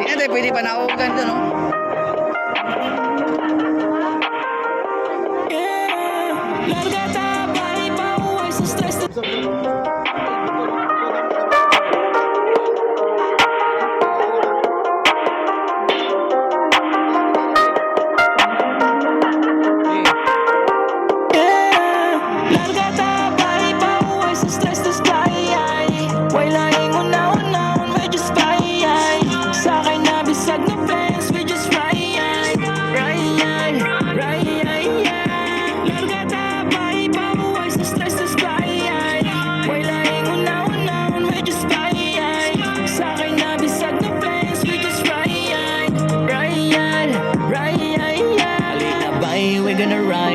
Di na tayo pwede panawagan doon, no?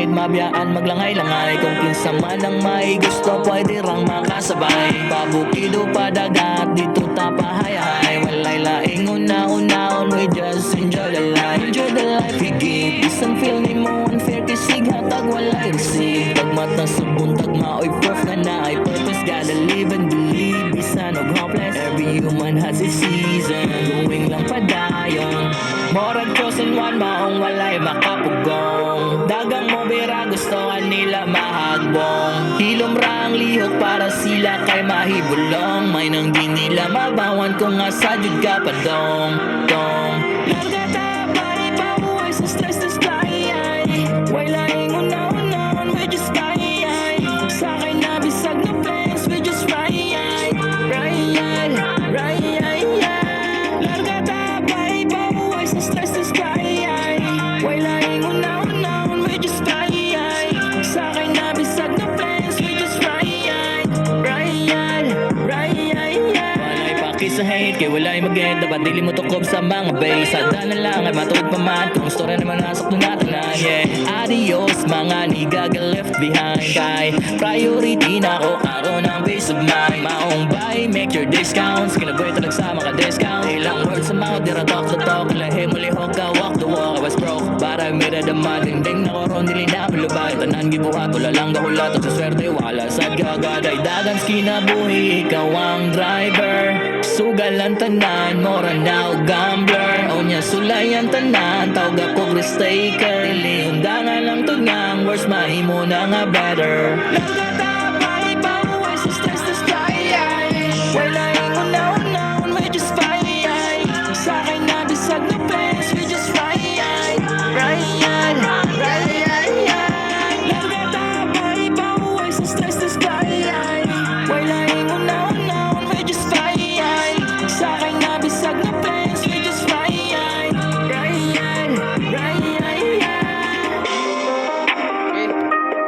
Mabiyaan maglangay-langay kung kinsa man ang may gusto pwede rang makasabay. Pabukido pa dagat dito ta pahayahay. Walay laing una-unaon, we just enjoy the life. Enjoy the life higit isang feel ni mo unfair kisig hatag walay resig. Tagmata subong tagmaoy proof na na ay purpose. Gotta live and believe bisan og hopeless. Every human has its season. Going lang padayon Morag chosen one maong walay makapugong. Dagang mo bira gustoan nila mahagbong. Hilom ra ang lihok para sila kay mahibulong. May nang di nila mabawan kung asa jud ka padong dong. Larga ta bari pabuhay sa stress na sky. Way laing una-unaon we just fly. Sakay na bisag na planes we just ride. Larga ta bari pabuhay sa stress na sky. Way laing una-unaon we just fly. Sakay na bisag na planes we just ride. Walay paki sa hate kay walay mag-end. Dapat dili mo tukob sa mga base. Sada na lang ay matuod pa man kung story naman nasok na natin na yeah. Adios mga niga got left behind. Kay priority na ako aron ang peace of mind. Maong buy make your discounts. Kinagoy talag sa mga discount. Ilang words sa mouth dira talk the talk. Lahi muli hok ka walk the walk. I was broke para mira the mading na koron dili na pilubay. Tanan gibuhat wala lang gahulat sa swerte wala sad gagaday. Dagan kinabuhi ikaw ang driver. Sugalan tanan mora now gambler. O nya sulayan tanan tawag ako risk taker. Dili undangan lang tugang worse mahimo na nga better. Larga ta bari pahuway sa stress